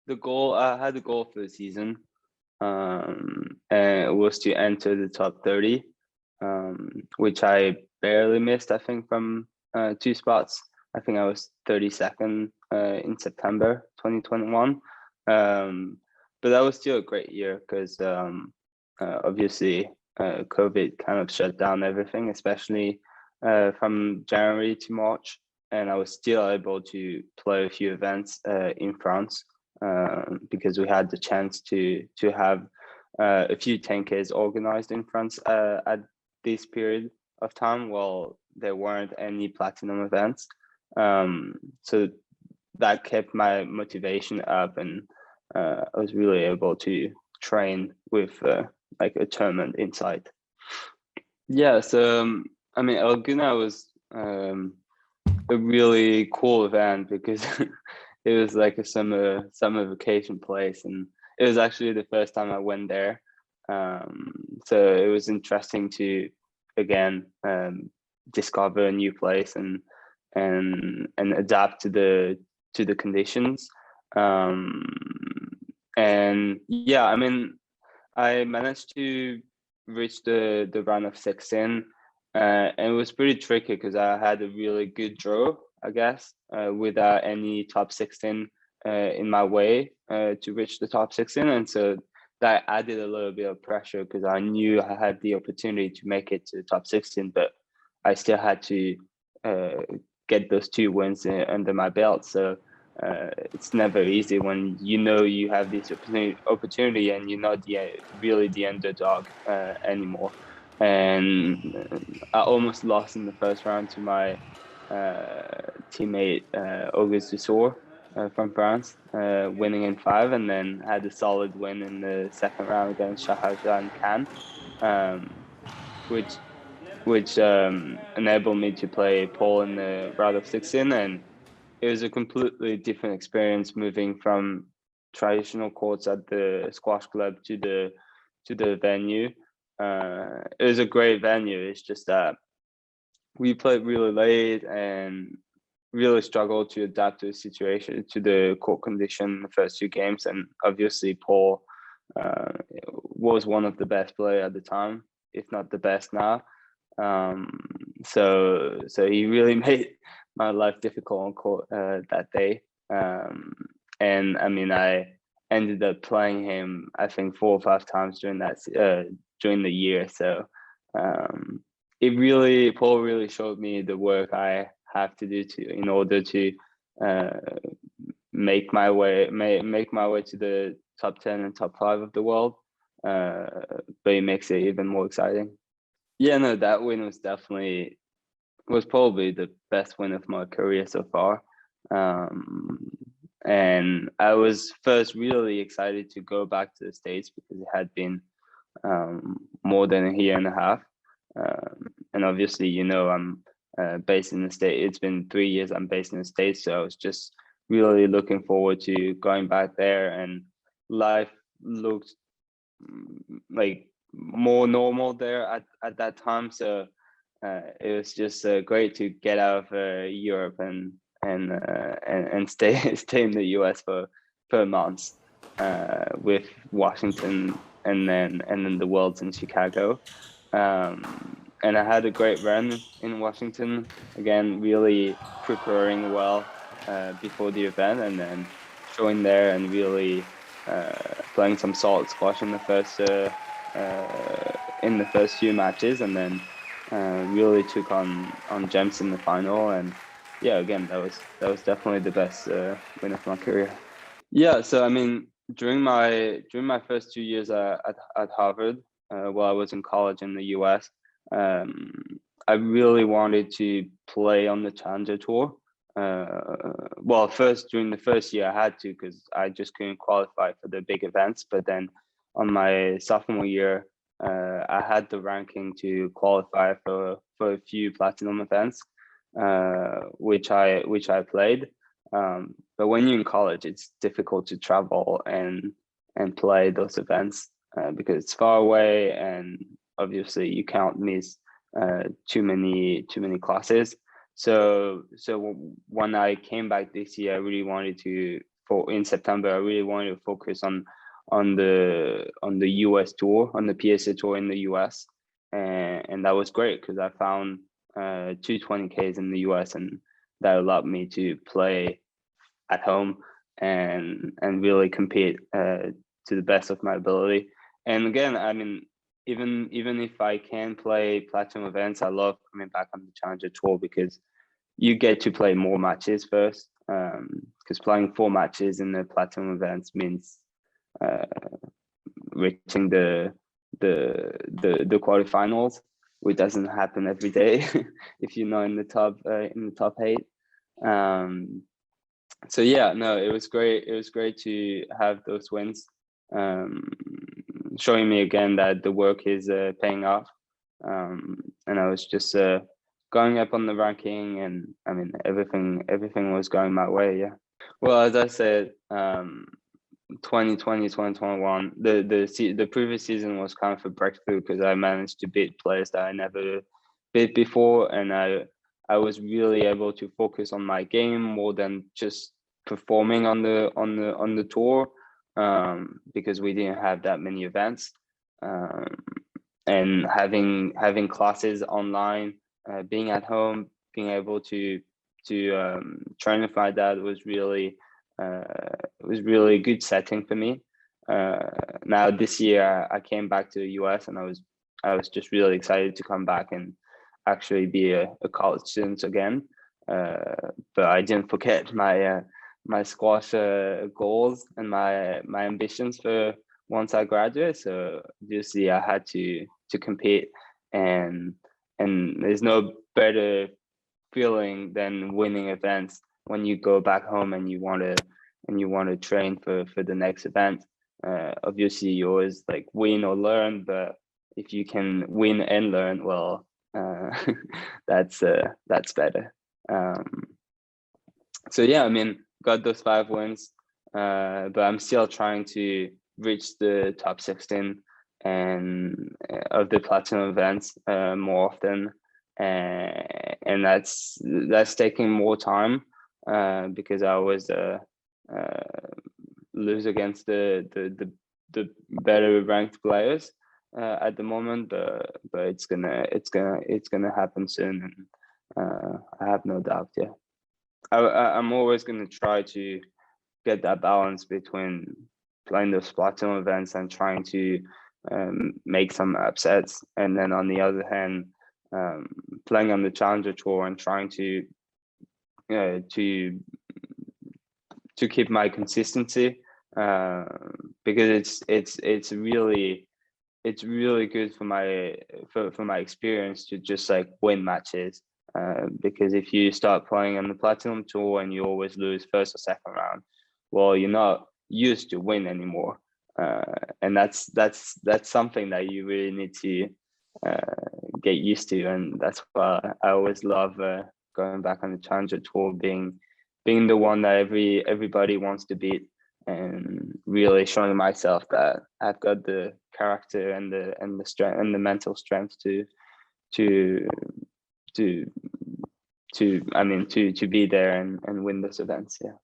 I had the goal for the season, and it was to enter the top 30, which I barely missed. I think from 2 spots. I think I was 32nd in September 2021. But that was still a great year because obviously COVID kind of shut down everything, especially from January to March, and I was still able to play a few events in France because we had the chance to have a few 10Ks organized in France at this period of time while there weren't any platinum events. So that kept my motivation up, and I was really able to train with like a tournament in sight. Yeah, so I mean, Laguna was a really cool event because it was like a summer vacation place, and it was actually the first time I went there. So it was interesting to again discover a new place and adapt to the conditions. And yeah, I mean, I managed to reach the round of 16, and it was pretty tricky because I had a really good draw, I guess, without any top 16 in my way to reach the top 16, and so that added a little bit of pressure because I knew I had the opportunity to make it to the top 16, but I still had to get those 2 wins under my belt. So it's never easy when you know you have this opportunity and you're not really the underdog anymore. And I almost lost in the first round to my teammate Auguste Dussor from France, winning in 5, and then had a solid win in the second round against Shahrazad Khan, which enabled me to play Paul in the round of 16, and it was a completely different experience moving from traditional courts at the squash club to the venue. It was a great venue. It's just that we played really late and really struggled to adapt to the situation, to the court condition in the first 2 games. And obviously Paul was one of the best players at the time, if not the best now. So he really made my life difficult on court that day. And I mean, I ended up playing him, I think 4 or 5 times during the year. So Paul really showed me the work I have to do in order to make my way to the top 10 and top 5 of the world. But it makes it even more exciting. Yeah, no, that win was probably the best win of my career so far. And I was first really excited to go back to the States because it had been more than a year and a half. And obviously, you know, I'm based in the States. It's been 3 years I'm based in the States. So I was just really looking forward to going back there, and life looked like more normal there at that time. So it was just great to get out of Europe and stay in the US for months with Washington and then the Worlds in Chicago. And I had a great run in Washington, again, really preparing well before the event, and then showing there and really playing some solid squash in the first few matches, and then really took on James in the final. And yeah, again, that was definitely the best win of my career. Yeah, so I mean, during my first 2 years at Harvard, while I was in college in the US, I really wanted to play on the Challenger Tour. Well, first during the first year I had to, because I just couldn't qualify for the big events. But then on my sophomore year, I had the ranking to qualify for a few platinum events, which I played. But when you're in college, it's difficult to travel and play those events because it's far away, and obviously you can't miss too many classes. So when I came back this year, I really wanted to for in September, I really wanted to focus on the US tour, on the PSA tour in the US, and that was great because I found 220Ks in the US, and that allowed me to play at home and really compete to the best of my ability. And again, I mean, even if I can play platinum events, I love coming back on the Challenger Tour because you get to play more matches first. Because playing 4 matches in the platinum events means reaching the quarterfinals, which doesn't happen every day if you're not in the top 8. So yeah, no, it was great. It was great to have those wins, showing me again that the work is paying off. And I was just going up on the ranking, and I mean everything was going my way. Yeah. Well, as I said, 2020, 2021, the previous season was kind of a breakthrough because I managed to beat players that I never beat before, and I was really able to focus on my game more than just performing on the tour, because we didn't have that many events, and having classes online, being at home, being able to train with my dad was really a good setting for me. Now this year I came back to the US, and I was just really excited to come back and actually be a college student again. But I didn't forget my squash goals and my ambitions for once I graduate. So obviously I had to compete, and there's no better feeling than winning events when you go back home and you want to train for the next event. Obviously you always like win or learn, but if you can win and learn, well, that's better. So yeah, I mean, got those 5 wins, but I'm still trying to reach the top 16 and of the platinum events more often, and that's taking more time because I always lose against the better ranked players at the moment, but it's gonna happen soon, and I have no doubt. Yeah, I'm always gonna try to get that balance between playing those platinum events and trying to make some upsets, and then on the other hand, playing on the Challenger Tour and trying to keep my consistency, because it's really good for my experience to just like win matches, because if you start playing on the Platinum Tour and you always lose first or second round, well, you're not used to win anymore, and that's something that you really need to get used to, and that's why I always love going back on the Challenger Tour, being the one that everybody wants to beat, and really showing myself that I've got the character and the strength and the mental strength to be there and win those events. Yeah.